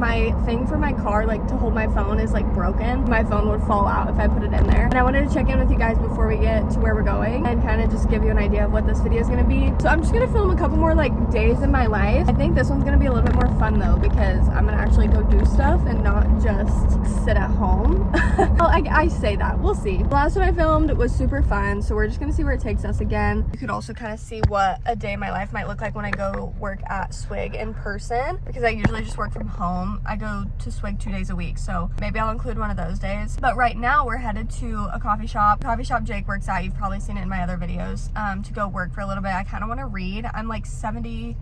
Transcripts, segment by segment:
my thing for my car, like to hold my phone, is like broken. My phone would fall out if I put it in there. And I wanted to check in with you guys before we get to where we're going and kind of just give you an idea of what this video is going to be. So I'm just going to film a couple more like days in my life. I think this one's going to be a little bit more fun though, because I'm going to actually go do stuff and not just sit at home. Well, I say that. We'll see. The last one I filmed was super fun, so we're just going to see where it takes us again. You could also kind of see what a day in my life might look like when I go work at Swig in person, because I usually just work from home. I go to Swig 2 days a week, so maybe I'll include one of those days. But right now we're headed to a coffee shop Jake works at. You've probably seen it in my other videos, to go work for a little bit. I kind of want to read. I'm like 79%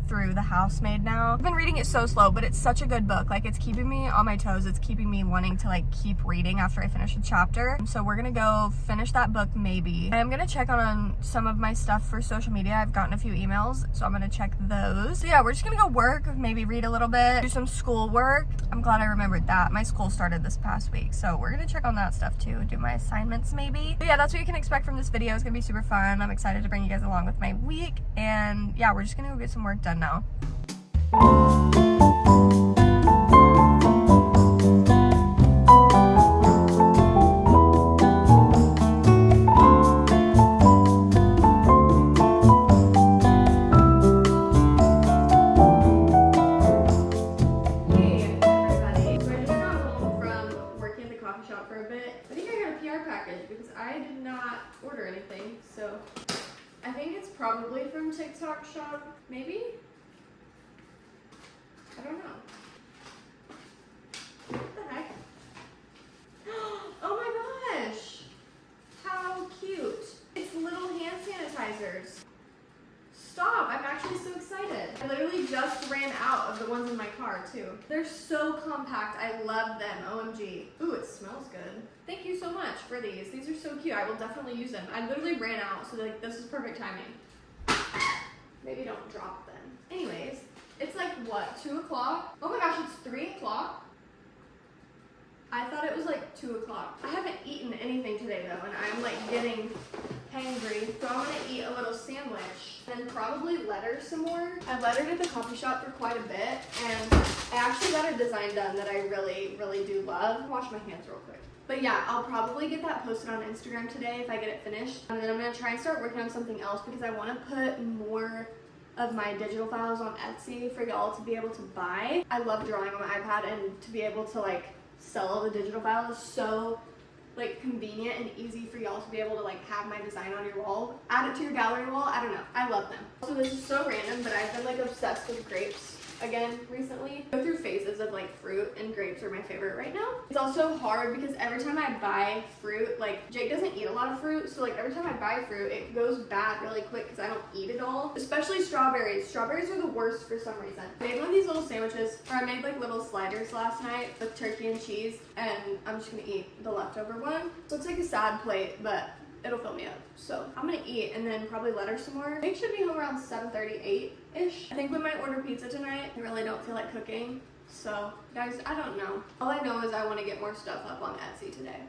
through The Housemaid now. I've been reading it so slow, but it's such a good book. Like, it's keeping me on my toes. It's keeping me wanting to like keep reading after I finish a chapter. So we're gonna go finish that book maybe. I'm gonna check on some of my stuff for social media. I've gotten a few emails, so I'm gonna check those. So yeah, we're just gonna go work, maybe read a little bit, do some school work. I'm glad I remembered that. My school started this past week, so we're gonna check on that stuff too, do my assignments maybe. But yeah, that's what you can expect from this video. It's gonna be super fun. I'm excited to bring you guys along with my week, and yeah, we're just gonna go get some work done now. Order anything, so I think it's probably from TikTok shop, maybe? I don't know. What the heck? Oh my gosh! How cute! It's little hand sanitizers. Stop! I'm actually so excited. I literally just ran out of the ones in my car too. They're so compact. I love them. OMG. Ooh, it smells good. Thank you so much for these. These are so cute. I will definitely use them. I literally ran out, so like this is perfect timing. Maybe don't drop them. Anyways, it's like what, 2 o'clock? Oh my gosh, it's 3 o'clock. I thought it was like 2 o'clock. I haven't eaten anything today though, and I'm like getting hangry. So I'm gonna eat a little sandwich and probably letter some more. I lettered at the coffee shop for quite a bit, and I actually got a design done that I really, really do love. Wash my hands real quick. But yeah, I'll probably get that posted on Instagram today if I get it finished. And then I'm gonna try and start working on something else, because I wanna put more of my digital files on Etsy for y'all to be able to buy. I love drawing on my iPad, and to be able to like sell all the digital files is so like convenient and easy for y'all to be able to like have my design on your wall, add it to your gallery wall. I don't know, I love them. So this is so random, but I've been like obsessed with grapes again recently. I go through phases of like fruit, and grapes are my favorite right now. It's also hard because every time I buy fruit, like Jake doesn't eat a lot of fruit, so like every time I buy fruit it goes bad really quick because I don't eat it all. Especially strawberries. Strawberries are the worst for some reason. I made one of these little sandwiches, or I made like little sliders last night with turkey and cheese, and I'm just gonna eat the leftover one. So it's like a sad plate, but it'll fill me up. So I'm gonna eat and then probably letter some more. I think should be home around 7:38-ish. I think we might order pizza tonight. I really don't feel like cooking. So guys, I don't know. All I know is I want to get more stuff up on Etsy today.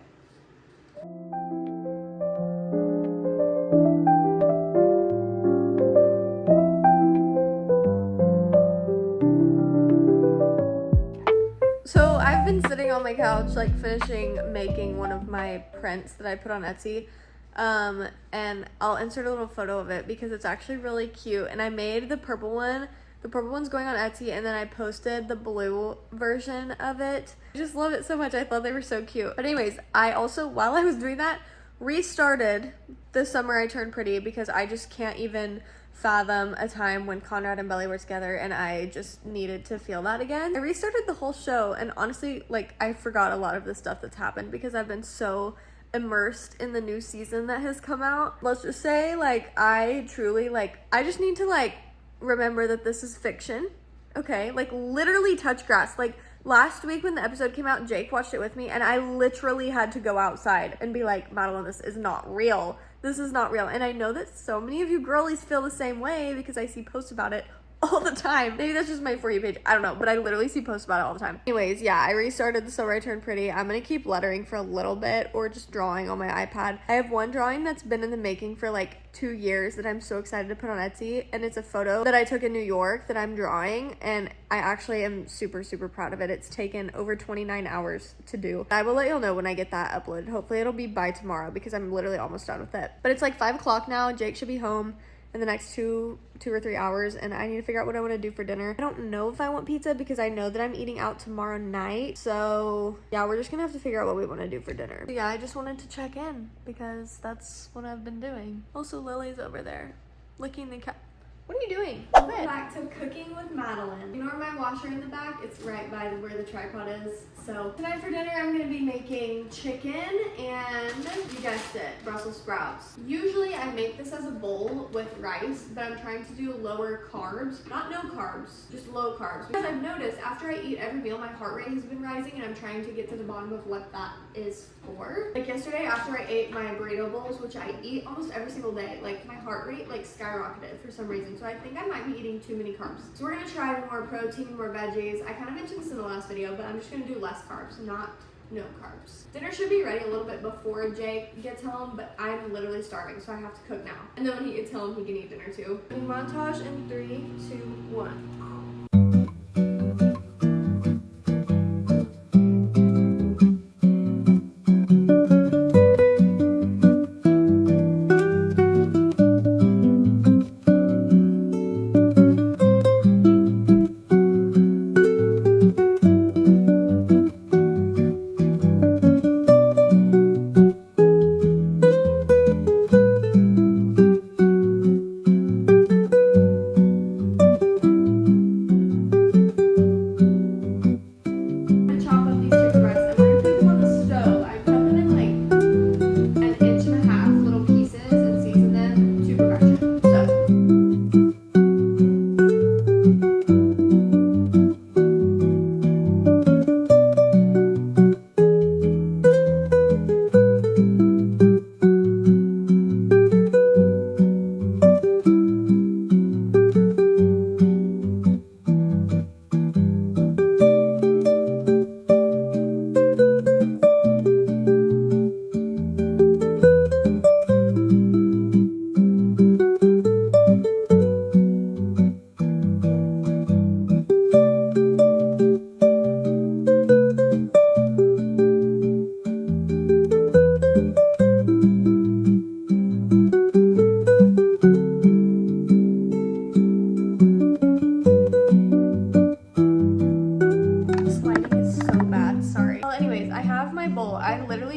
So I've been sitting on my couch like finishing making one of my prints that I put on Etsy. And I'll insert a little photo of it because it's actually really cute. And I made the purple one. The purple one's going on Etsy, and then I posted the blue version of it. I just love it so much. I thought they were so cute. But anyways, I also, while I was doing that, restarted The Summer I Turned Pretty, because I just can't even fathom a time when Conrad and Belly were together, and I just needed to feel that again. I restarted the whole show, and honestly, like, I forgot a lot of the stuff that's happened because I've been so immersed in the new season that has come out. Let's just say, like, I truly, like, I just need to, like, remember that this is fiction, okay? Like, literally touch grass. Like, last week when the episode came out, Jake watched it with me, and I literally had to go outside and be like, Madeline, this is not real. This is not real. And I know that so many of you girlies feel the same way because I see posts about it all the time. Maybe that's just my For You page. I don't know, but I literally see posts about it all the time. Anyways, yeah, I restarted the Silver I Turned Pretty. I'm gonna keep lettering for a little bit or just drawing on my iPad. I have one drawing that's been in the making for like 2 years that I'm so excited to put on Etsy, and it's a photo that I took in New York that I'm drawing, and I actually am super proud of it. It's taken over 29 hours to do. I will let y'all know when I get that uploaded. Hopefully it'll be by tomorrow because I'm literally almost done with it. But it's like 5 o'clock now. Jake should be home in the next two or 3 hours, and I need to figure out what I want to do for dinner. I don't know if I want pizza because I know that I'm eating out tomorrow night. So yeah, we're just gonna have to figure out what we want to do for dinner. But yeah, I just wanted to check in because that's what I've been doing. Also, Lily's over there licking the cat. What are you doing? Welcome back to Cooking with Madeline. Ignore my washer in the back. It's right by where the tripod is. So tonight for dinner, I'm gonna be making chicken and, you guessed it, Brussels sprouts. Usually I make this as a bowl with rice, but I'm trying to do lower carbs. Not no carbs, just low carbs. Because I've noticed after I eat every meal, my heart rate has been rising, and I'm trying to get to the bottom of what that is for. Like yesterday, after I ate my burrito bowls, which I eat almost every single day, like my heart rate like skyrocketed for some reason. So I think I might be eating too many carbs. So we're gonna try more protein, more veggies. I kind of mentioned this in the last video, but I'm just gonna do less carbs, not no carbs. Dinner should be ready a little bit before Jake gets home, but I'm literally starving, so I have to cook now. And then when he gets home, he can eat dinner too. Montage in 3, 2, 1.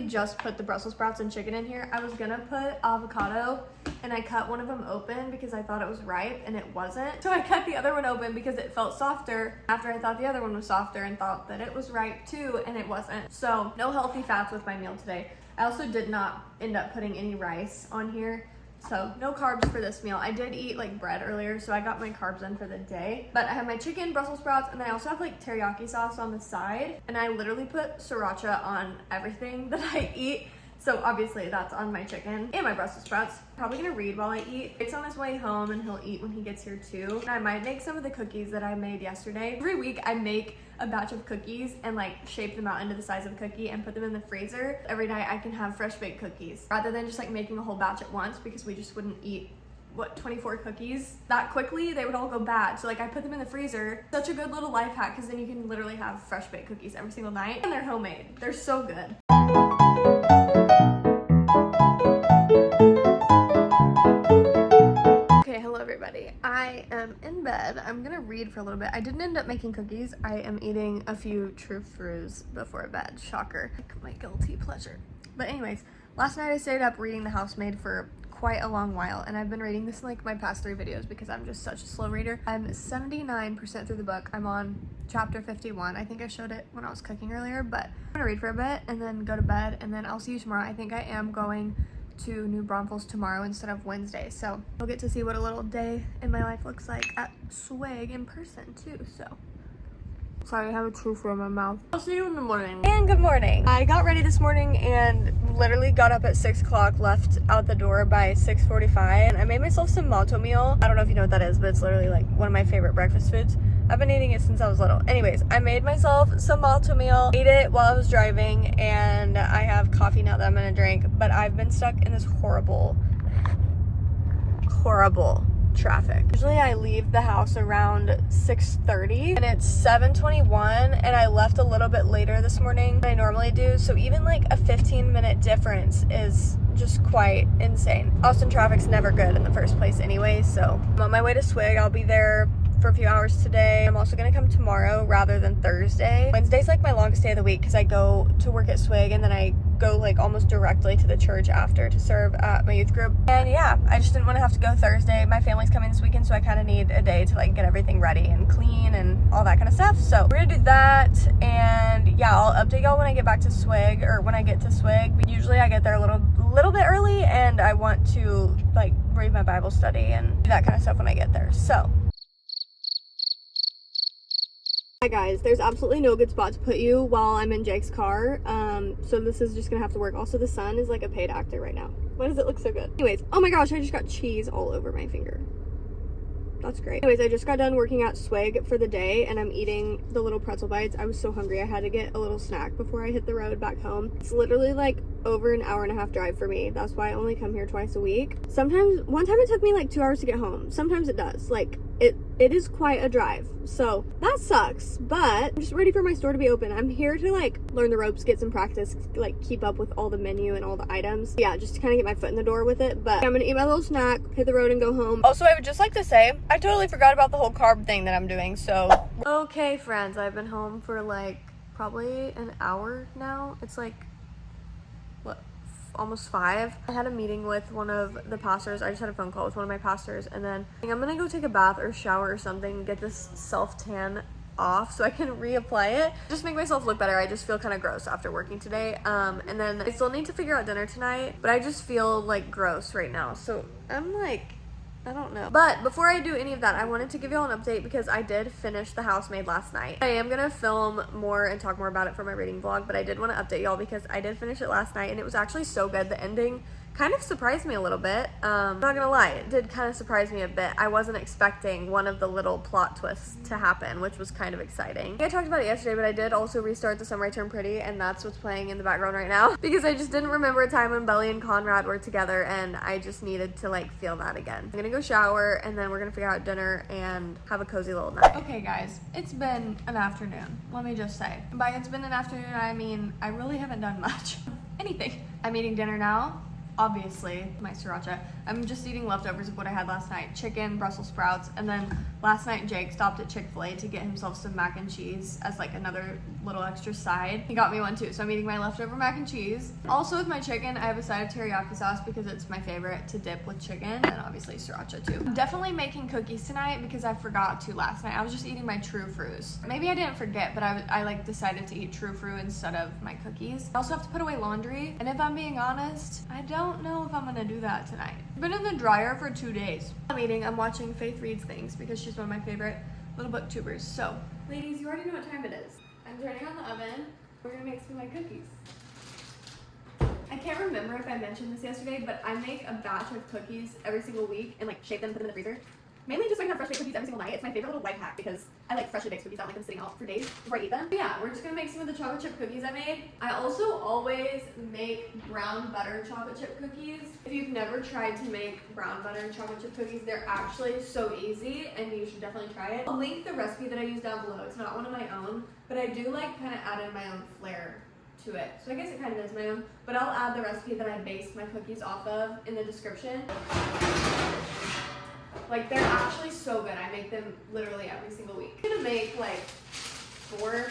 Just put the Brussels sprouts and chicken in here. I was gonna put avocado, and I cut one of them open because I thought it was ripe and it wasn't. So I cut the other one open because it felt softer after I thought the other one was softer and thought that it was ripe too, and it wasn't. So no healthy fats with my meal today. I also did not end up putting any rice on here. So no carbs for this meal. I did eat like bread earlier, so I got my carbs in for the day. But I have my chicken, Brussels sprouts, and then I also have like teriyaki sauce on the side. And I literally put sriracha on everything that I eat. So obviously that's on my chicken and my Brussels sprouts. Probably gonna read while I eat. It's on his way home and he'll eat when he gets here too. And I might make some of the cookies that I made yesterday. Every week I make a batch of cookies and like shape them out into the size of a cookie and put them in the freezer. Every night I can have fresh baked cookies rather than just like making a whole batch at once, because we just wouldn't eat 24 cookies that quickly. They would all go bad. So like I put them in the freezer. Such a good little life hack, because then you can literally have fresh baked cookies every single night, and they're homemade. They're so good. Okay, hello everybody. I am in bed. I'm gonna read for a little bit. I didn't end up making cookies. I am eating a few True Fruits before bed. Shocker. Like my guilty pleasure. But anyways, last night I stayed up reading The Housemaid for quite a long while, and I've been reading this in like my past 3 videos because I'm just such a slow reader. I'm 79% through the book. I'm on chapter 51. I think I showed it when I was cooking earlier, but I'm gonna read for a bit and then go to bed, and then I'll see you tomorrow. I think I am going to New Braunfels tomorrow instead of Wednesday, so I'll get to see what a little day in my life looks like at Swig in person too. So Sorry, I have a true in my mouth. I'll see you in the morning. And good morning. I got ready this morning and literally got up at 6 o'clock, left out the door by 6:45. And I made myself some matzo meal. I don't know if you know what that is, but it's literally like one of my favorite breakfast foods. I've been eating it since I was little. Anyways, I made myself some matzo meal, ate it while I was driving, and I have coffee now that I'm gonna drink. But I've been stuck in this horrible traffic. Usually I leave the house around 6:30 and it's 7:21, and I left a little bit later this morning than I normally do, so even like a 15-minute difference is just quite insane. Austin traffic's never good in the first place anyway, so I'm on my way to Swig. I'll be there for a few hours today. I'm also gonna come tomorrow rather than Thursday. Wednesday's like my longest day of the week because I go to work at Swig and then I go like almost directly to the church after to serve at my youth group. And yeah, I just didn't want to have to go Thursday. My family's coming this weekend, so I kind of need a day to like get everything ready and clean and all that kind of stuff. So we're gonna do that, and yeah, I'll update y'all when I get back to Swig, or when I get to Swig. But usually I get there a little bit early, and I want to like read my Bible study and do that kind of stuff when I get there. So hi guys, there's absolutely no good spot to put you while I'm in Jake's car, so this is just gonna have to work. Also, the sun is like a paid actor right now. Why does it look so good? Anyways, oh my gosh, I just got cheese all over my finger. That's great. Anyways, I just got done working at Swig for the day, and I'm eating the little pretzel bites. I was so hungry, I had to get a little snack before I hit the road back home. It's literally like over an hour and a half drive for me. That's why I only come here twice a week. Sometimes, one time it took me like 2 hours to get home. Sometimes it does. Like, it is quite a drive. So that sucks, but I'm just ready for my store to be open. I'm here to like learn the ropes, get some practice, like keep up with all the menu and all the items. Yeah, just to kind of get my foot in the door with it. But I'm gonna eat my little snack, hit the road, and go home. Also, I would just like to say, I totally forgot about the whole carb thing that I'm doing, so. Okay, friends, I've been home for like probably an hour now. It's like, what, almost 5. I had a meeting with one of the pastors. I just had a phone call with one of my pastors, and then I'm gonna go take a bath or shower or something, get this self-tan off so I can reapply it, just make myself look better. I just feel kind of gross after working today, and then I still need to figure out dinner tonight, but I just feel like gross right now, so I'm like, I don't know. But before I do any of that, I wanted to give y'all an update because I did finish The Housemaid last night. I am gonna film more and talk more about it for my reading vlog, but I did want to update y'all because I did finish it last night and it was actually so good. The ending kind of surprised me a little bit. Not gonna lie, it did kind of surprise me a bit. I wasn't expecting one of the little plot twists to happen, which was kind of exciting. I talked about it yesterday, but I did also restart The Summer I Turned Pretty, and that's what's playing in the background right now because I just didn't remember a time when Belly and Conrad were together, and I just needed to like feel that again. I'm gonna go shower, and then we're gonna figure out dinner and have a cozy little night. Okay guys, it's been an afternoon, let me just say. By it's been an afternoon, I mean I really haven't done much. Anything. I'm eating dinner now. Obviously, my sriracha. I'm just eating leftovers of what I had last night. Chicken, Brussels sprouts, and then last night Jake stopped at Chick-fil-A to get himself some mac and cheese as like another little extra side. He got me one too, so I'm eating my leftover mac and cheese. Also with my chicken, I have a side of teriyaki sauce because it's my favorite to dip with chicken, and obviously sriracha too. I'm definitely making cookies tonight because I forgot to last night. I was just eating my True Fruits. Maybe I didn't forget, but I like decided to eat True Fruit instead of my cookies. I also have to put away laundry, and if I'm being honest, I don't know if I'm gonna do that tonight. I've been in the dryer for 2 days. I'm watching Faith Reads Things because she's one of my favorite little booktubers. So, ladies, you already know what time it is. I'm turning on the oven. We're gonna make some of my cookies. I can't remember if I mentioned this yesterday, but I make a batch of cookies every single week and like shape them and put them in the freezer. Mainly just so I can have fresh baked cookies every single night. It's my favorite little life hack because I like freshly baked cookies. I don't like them sitting out for days before I eat them. But yeah, we're just gonna make some of the chocolate chip cookies I made. I also always make brown butter chocolate chip cookies. If you've never tried to make brown butter chocolate chip cookies, they're actually so easy and you should definitely try it. I'll link the recipe that I use down below. It's not one of my own, but I do like kind of add in my own flair to it. So I guess it kind of is my own, but I'll add the recipe that I based my cookies off of in the description. Like, they're actually so good. I make them literally every single week. I'm gonna make like 4.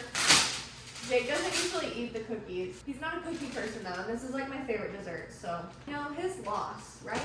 Jake doesn't usually eat the cookies. He's not a cookie person though, and this is like my favorite dessert, so, you know, his loss, right?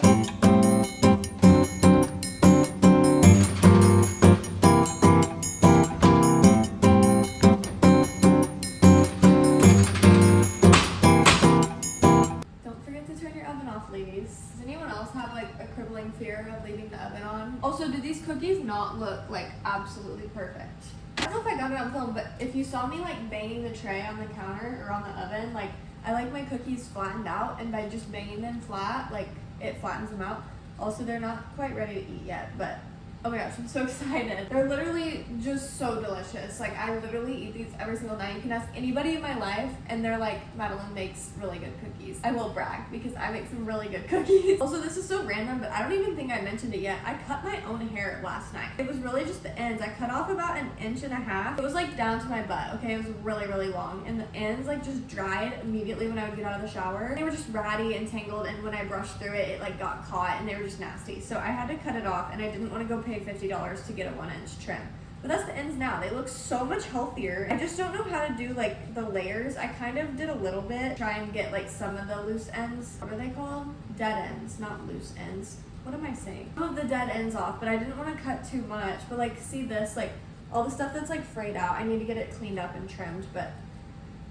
Ladies, does anyone else have like a crippling fear of leaving the oven on Also, do these cookies not look like absolutely perfect? I don't know if I got it on film, but if you saw me like banging the tray on the counter or on the oven, like I like my cookies flattened out, and by just banging them flat, like it flattens them out. Also, they're not quite ready to eat yet, but oh my gosh, I'm so excited. They're literally just so delicious. Like, I literally eat these every single night. You can ask anybody in my life, and they're like, Madeline makes really good cookies. I will brag, because I make some really good cookies. Also, this is so random, but I don't even think I mentioned it yet. I cut my own hair last night. It was really just the ends. I cut off about 1.5 inches. It was like down to my butt, okay? It was really, really long. And the ends like just dried immediately when I would get out of the shower. They were just ratty and tangled, and when I brushed through it, it like got caught, and they were just nasty. So I had to cut it off, and I didn't want to go pay $50 to get a 1-inch trim. But that's the ends now. They look so much healthier. I just don't know how to do like the layers. I kind of did a little bit, try and get like some of the loose ends. What are they called? Dead ends, not loose ends. What am I saying? Some of the dead ends off, but I didn't want to cut too much. But like, see this, like all the stuff that's like frayed out, I need to get it cleaned up and trimmed, but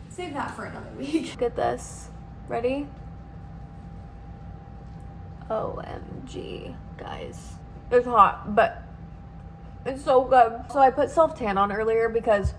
save that for another week. Get this. Ready? OMG, guys. It's hot, but it's so good. So I put self-tan on earlier because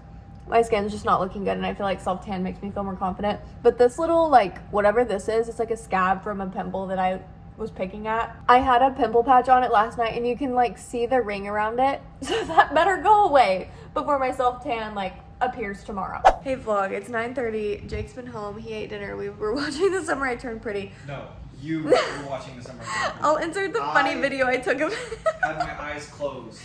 my skin's just not looking good, and I feel like self-tan makes me feel more confident. But this little, like, whatever this is, it's like a scab from a pimple that I was picking at. I had a pimple patch on it last night, and you can, like, see the ring around it. So that better go away before my self-tan, like, appears tomorrow. Hey, vlog, it's 9:30. Jake's been home. He ate dinner. We were watching The Summer I Turned Pretty. No. You were watching The Summer I Turned Pretty. I'll insert the funny video I took of had my eyes closed.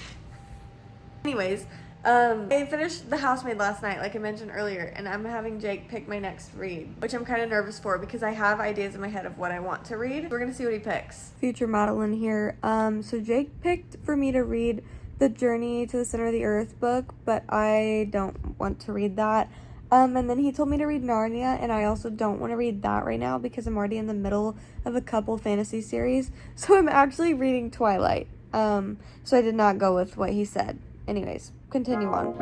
Anyways, I finished The Housemaid last night, like I mentioned earlier, and I'm having Jake pick my next read, which I'm kind of nervous for because I have ideas in my head of what I want to read. We're gonna see what he picks. Future Madeline here. So Jake picked for me to read the Journey to the Center of the Earth book, but I don't want to read that. And then he told me to read Narnia, and I also don't want to read that right now because I'm already in the middle of a couple fantasy series. So I'm actually reading Twilight. So I did not go with what he said. Anyways, continue on.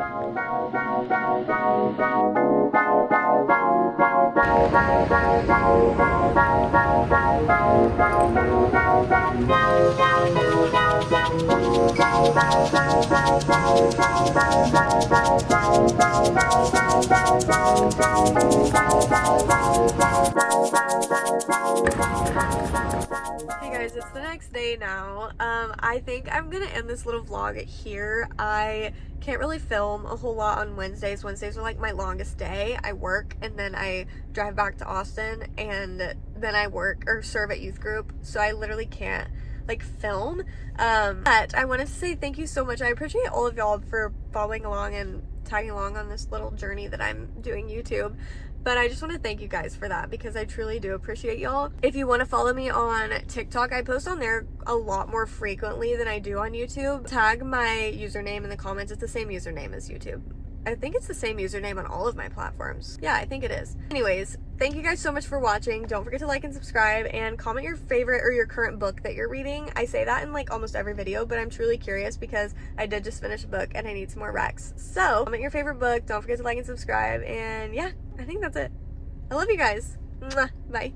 Hey guys, it's the next day now. I think I'm gonna end this little vlog here. I can't really film a whole lot on Wednesdays. Wednesdays are like my longest day. I work and then I drive back to Austin and then I work or serve at youth group. So I literally can't like film. But I want to say thank you so much. I appreciate all of y'all for following along and tagging along on this little journey that I'm doing YouTube. But I just want to thank you guys for that because I truly do appreciate y'all. If you want to follow me on TikTok, I post on there a lot more frequently than I do on YouTube. Tag my username in the comments. It's the same username as YouTube. I think it's the same username on all of my platforms. Yeah, I think it is. Anyways, thank you guys so much for watching. Don't forget to like and subscribe and comment your favorite or your current book that you're reading. I say that in like almost every video, but I'm truly curious because I did just finish a book and I need some more recs. So comment your favorite book. Don't forget to like and subscribe. And yeah, I think that's it. I love you guys. Mwah. Bye.